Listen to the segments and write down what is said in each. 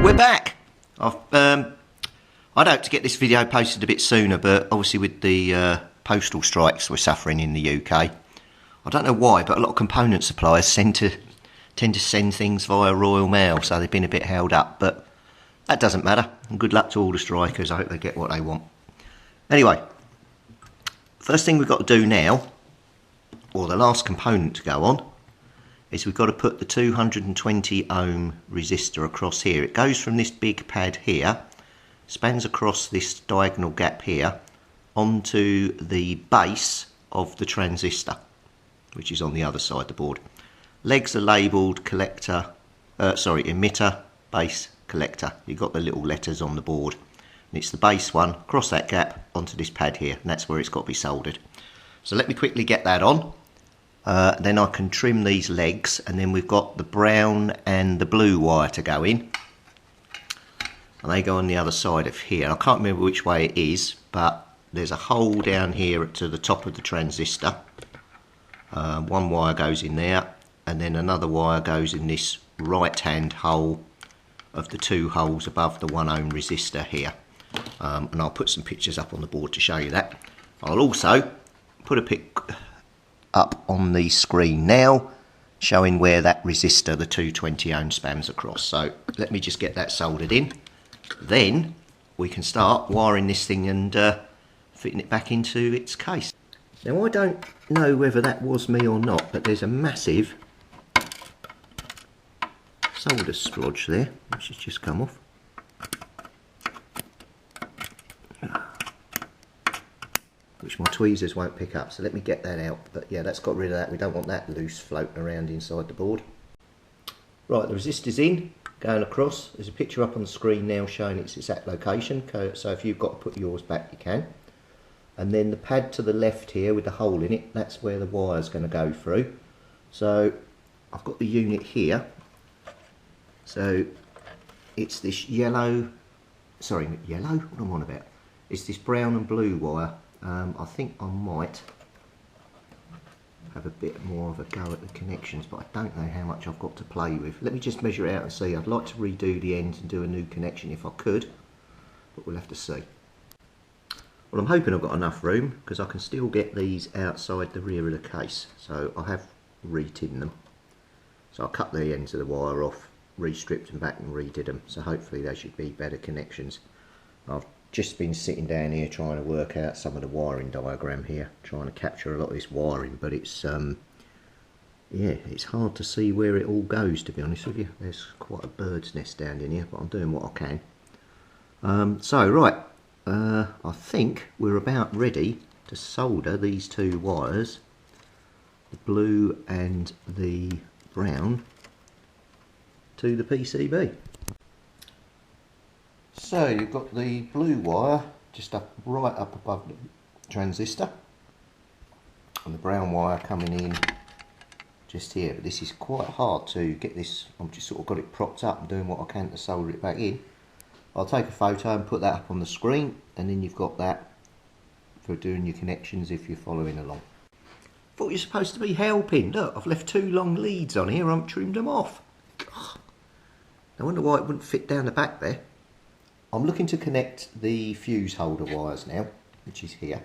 we're back. I'd hoped to get this video posted a bit sooner, but obviously with the postal strikes we're suffering in the UK, I don't know why, but a lot of component suppliers tend to send things via Royal Mail, so they've been a bit held up, but that doesn't matter. And good luck to all the strikers. I hope they get what they want. Anyway, first thing we've got to do now, or the last component to go on, is we've got to put the 220 ohm resistor across here. It goes from this big pad here, spans across this diagonal gap here, onto the base of the transistor, which is on the other side of the board. Legs are labelled emitter, base, collector. You've got the little letters on the board. And it's the base one, across that gap, onto this pad here, and that's where it's got to be soldered. So let me quickly get that on. Then I can trim these legs, and then we've got the brown and the blue wire to go in. And they go on the other side of here. I can't remember which way it is, but there's a hole down here to the top of the transistor. One wire goes in there, and then another wire goes in this right hand hole of the two holes above the 1 ohm resistor here. And I'll put some pictures up on the board to show you that. I'll also put a pic up on the screen now showing where that resistor, the 220 ohm, spans across. So let me just get that soldered in, then we can start wiring this thing and fitting it back into its case. Now I don't know whether that was me or not, but there's a massive solder splodge there which has just come off. Which my tweezers won't pick up, so let me get that out. But yeah, that's got rid of that. We don't want that loose floating around inside the board. Right, the resistor's in, going across. There's a picture up on the screen now showing its exact location, so if you've got to put yours back, you can. And then the pad to the left here with the hole in it, that's where the wire's going to go through. So I've got the unit here. So it's this yellow, sorry, yellow? What am I on about? It's this brown and blue wire. I think I might have a bit more of a go at the connections, but I don't know how much I've got to play with. Let me just measure it out and see. I'd like to redo the ends and do a new connection if I could, but we'll have to see. Well, I'm hoping I've got enough room, because I can still get these outside the rear of the case. So I have re-tinned them. So I cut the ends of the wire off, re-stripped them back and redid them. So hopefully they should be better connections. I've just been sitting down here trying to work out some of the wiring diagram here, trying to capture a lot of this wiring, but it's yeah, it's hard to see where it all goes, to be honest with you. There's quite a bird's nest down in here, but I'm doing what I can. So right, I think we're about ready to solder these two wires, the blue and the brown, to the PCB. So you've got the blue wire just right up above the transistor, and the brown wire coming in just here. But this is quite hard to get this. I've just sort of got it propped up and doing what I can to solder it back in. I'll take a photo and put that up on the screen, and then you've got that for doing your connections if you're following along. Thought you're supposed to be helping. Look, I've left two long leads on here. I haven't trimmed them off. I wonder why it wouldn't fit down the back there. I'm looking to connect the fuse holder wires now, which is here.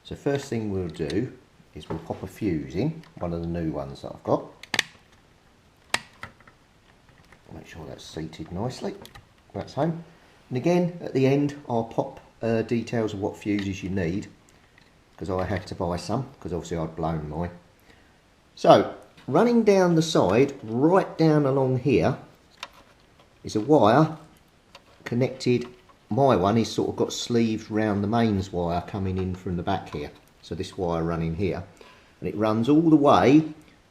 So first thing we'll do is we'll pop a fuse in, one of the new ones that I've got. Make sure that's seated nicely. That's home. And again, at the end, I'll pop details of what fuses you need, because I had to buy some, because obviously I'd blown mine. So, running down the side, right down along here, is a wire connected. My one is sort of got sleeved round the mains wire coming in from the back here. So this wire running here, and it runs all the way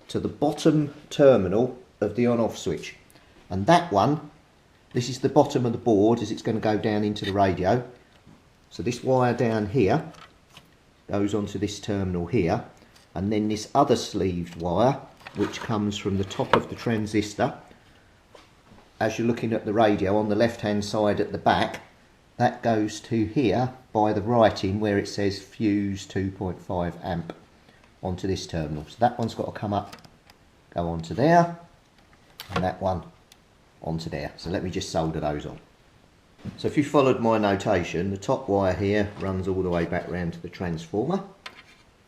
to the bottom terminal of the on-off switch. And that one, this is the bottom of the board as it's going to go down into the radio. So this wire down here goes onto this terminal here, and then this other sleeved wire, which comes from the top of the transistor, as you're looking at the radio on the left hand side at the back, that goes to here by the writing where it says fuse 2.5 amp onto this terminal. So that one's got to come up, go onto there, and that one onto there. So let me just solder those on. So if you followed my notation, the top wire here runs all the way back round to the transformer,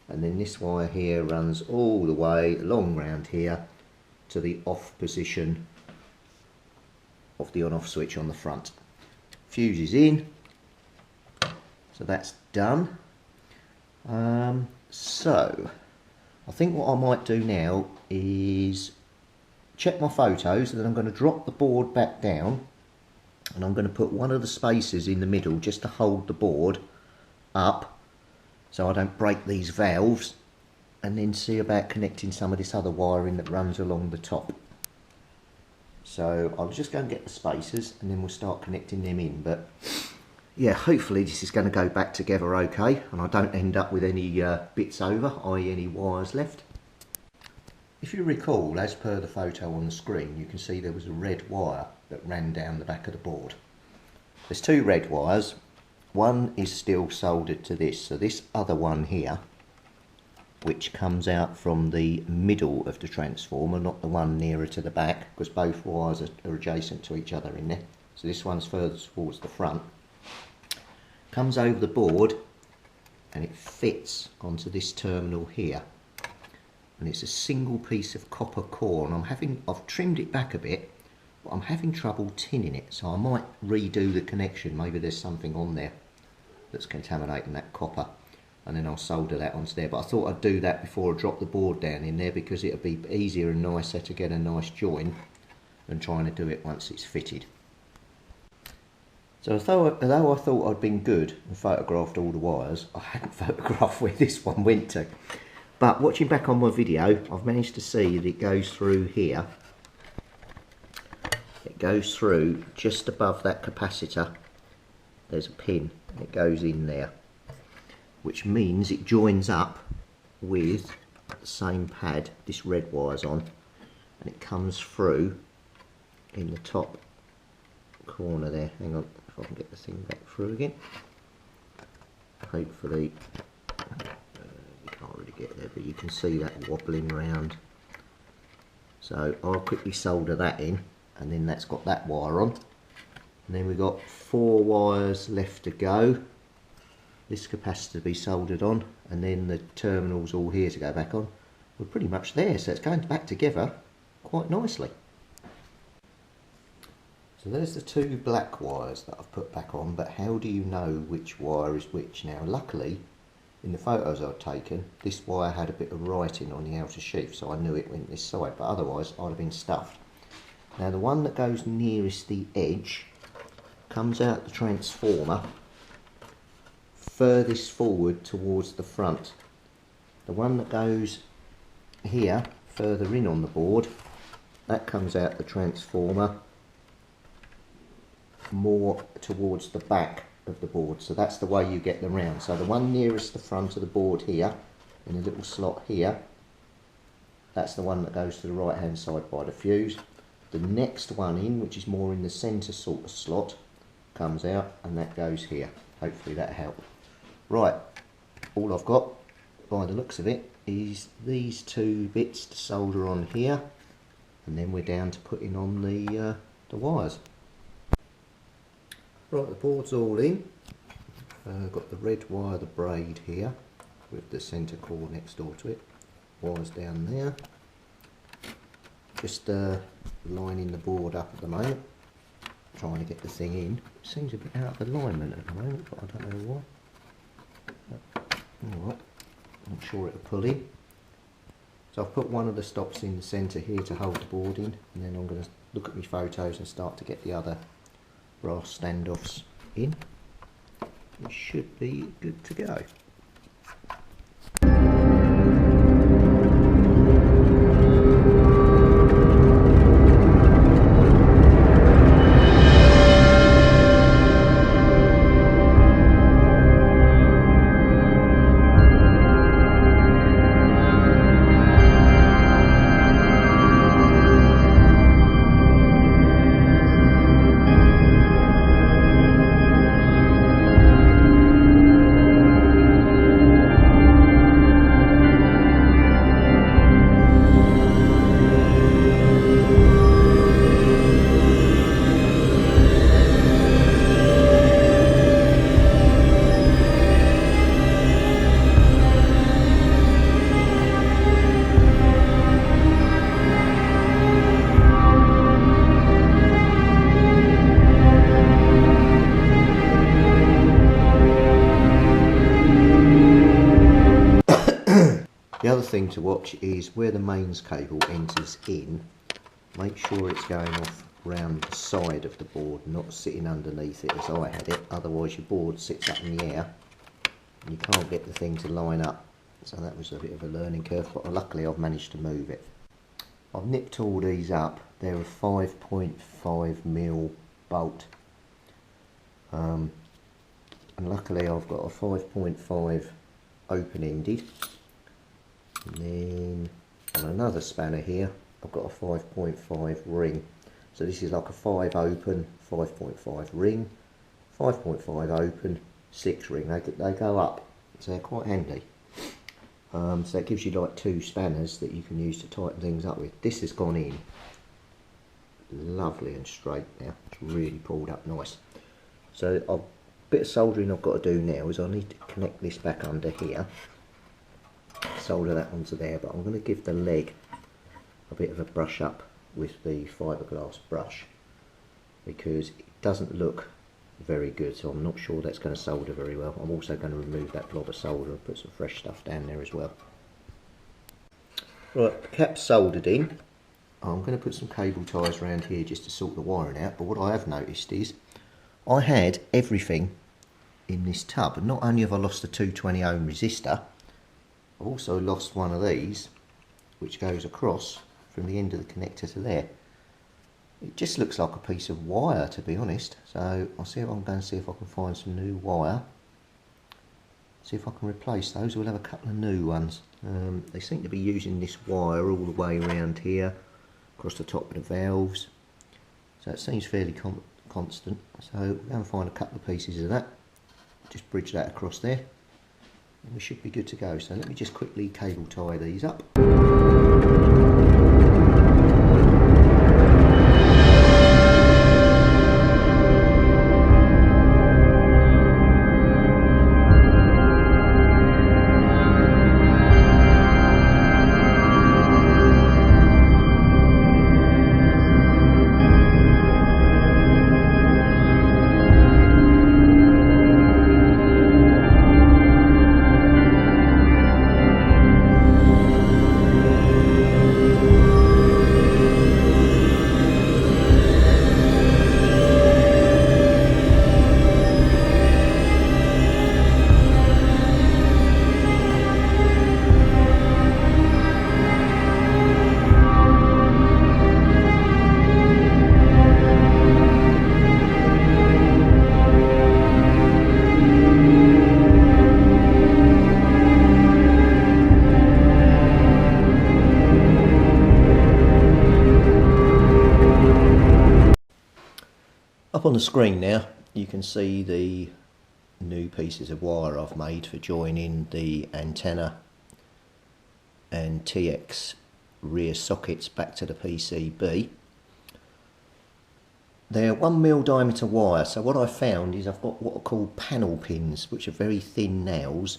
and then this wire here runs all the way along round here to the off position of the on-off switch on the front. Fuse is in, so that's done. So I think what I might do now is check my photos, and then I'm going to drop the board back down, and I'm going to put one of the spacers in the middle just to hold the board up so I don't break these valves, and then see about connecting some of this other wiring that runs along the top. So I'll just go and get the spacers, and then we'll start connecting them in. But yeah, hopefully this is going to go back together okay, and I don't end up with any bits over, i.e. any wires left. If you recall, as per the photo on the screen, you can see there was a red wire that ran down the back of the board. There's two red wires. One is still soldered to this, so this other one here, which comes out from the middle of the transformer, not the one nearer to the back, because both wires are adjacent to each other in there. So this one's further towards the front. Comes over the board, and it fits onto this terminal here. And it's a single piece of copper core, and I've trimmed it back a bit, but I'm having trouble tinning it, so I might redo the connection. Maybe there's something on there that's contaminating that copper, and then I'll solder that onto there. But I thought I'd do that before I drop the board down in there, because it'll be easier and nicer to get a nice join than trying to do it once it's fitted. So although I thought I'd been good and photographed all the wires, I hadn't photographed where this one went to. But watching back on my video, I've managed to see that it goes through here. It goes through just above that capacitor. There's a pin, and it goes in there, which means it joins up with the same pad this red wire's on, and it comes through in the top corner there. Hang on, if I can get the thing back through again. Hopefully, you can't really get there, but you can see that wobbling round. So I'll quickly solder that in, and then that's got that wire on. And then we've got 4 wires left to go. This capacitor to be soldered on, and then the terminals all here to go back on. We're pretty much there, so it's going back together quite nicely. So there's the 2 black wires that I've put back on, but how do you know which wire is which? Now luckily, in the photos I've taken, this wire had a bit of writing on the outer sheath, so I knew it went this side, but otherwise I'd have been stuffed. Now the one that goes nearest the edge comes out the transformer furthest forward towards the front. The one that goes here further in on the board, that comes out the transformer more towards the back of the board. So that's the way you get them round. So the one nearest the front of the board here, in a little slot here, that's the one that goes to the right hand side by the fuse. The next one in, which is more in the centre sort of slot, comes out, and that goes here. Hopefully that'll help. Right, all I've got by the looks of it is these 2 bits to solder on here, and then we're down to putting on the wires. Right, the board's all in. Got the red wire, the braid here, with the centre core next door to it. Wires down there. Just lining the board up at the moment, trying to get the thing in. It seems a bit out of alignment at the moment, but I don't know why. Alright, I'm sure it'll pull in. So I've put one of the stops in the centre here to hold the board in, and then I'm going to look at my photos and start to get the other brass standoffs in. It should be good to go. The other thing to watch is where the mains cable enters in, make sure it's going off round the side of the board, not sitting underneath it as I had it, otherwise your board sits up in the air and you can't get the thing to line up. So that was a bit of a learning curve, but luckily I've managed to move it. I've nipped all these up. They're a 5.5mm bolt, and luckily I've got a 5.5 open-ended, and then on another spanner here I've got a 5.5 ring. So this is like a 5 open, 5.5 ring, 5.5 open, 6 ring. They go up, so they're quite handy. So it gives you like 2 spanners that you can use to tighten things up with. This has gone in lovely and straight now. It's really pulled up nice. So a bit of soldering I've got to do now is I need to connect this back under here, solder that onto there, but I'm going to give the leg a bit of a brush up with the fiberglass brush because it doesn't look very good, so I'm not sure that's going to solder very well. I'm also going to remove that blob of solder and put some fresh stuff down there as well. Right, the cap's soldered in. I'm going to put some cable ties around here just to sort the wiring out, but what I have noticed is I had everything in this tub, and not only have I lost the 220 ohm resistor, I've also lost one of these which goes across from the end of the connector to there. It just looks like a piece of wire, to be honest. So I'll see if I'm going to see if I can find some new wire. See if I can replace those. We'll have a couple of new ones. They seem to be using this wire all the way around here, across the top of the valves. So it seems fairly constant. So we'll go and find a couple of pieces of that. Just bridge that across there, and we should be good to go. So let me just quickly cable tie these up. Up on the screen now you can see the new pieces of wire I've made for joining the antenna and TX rear sockets back to the PCB. They're 1mm diameter wire, so what I found is I've got what are called panel pins, which are very thin nails.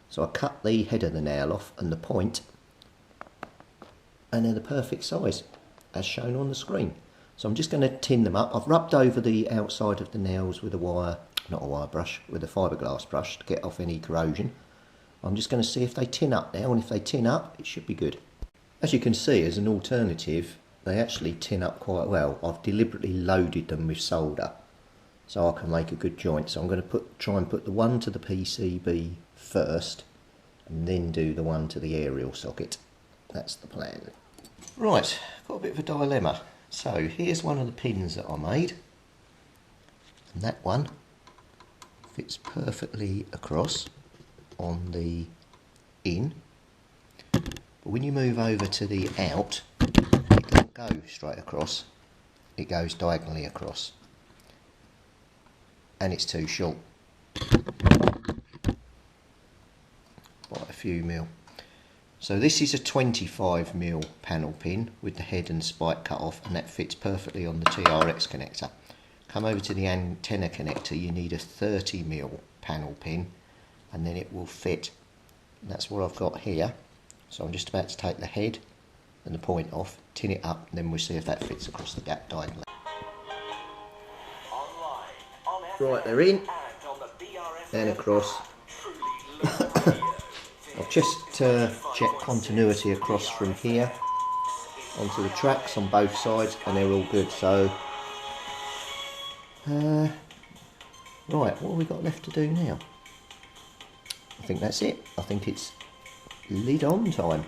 So I cut the head of the nail off and the point, and they're the perfect size as shown on the screen. So I'm just going to tin them up. I've rubbed over the outside of the nails with a wire, not a wire brush, with a fiberglass brush to get off any corrosion. I'm just going to see if they tin up now, and if they tin up, it should be good. As you can see, as an alternative, they actually tin up quite well. I've deliberately loaded them with solder so I can make a good joint. So I'm going to try and put the one to the PCB first and then do the one to the aerial socket. That's the plan. Right, got a bit of a dilemma. So here's one of the pins that I made, and that one fits perfectly across on the in, but when you move over to the out, it doesn't go straight across, it goes diagonally across, and it's too short, quite a few mil. So this is a 25mm panel pin with the head and spike cut off, and that fits perfectly on the TRX connector. Come over to the antenna connector, you need a 30mm panel pin, and then it will fit. And that's what I've got here. So I'm just about to take the head and the point off, tin it up, and then we'll see if that fits across the gap diagonally. Right, they're in and across. I've just checked continuity across from here onto the tracks on both sides, and they're all good. So right, what have we got left to do now? I think that's it. I think it's lid on time.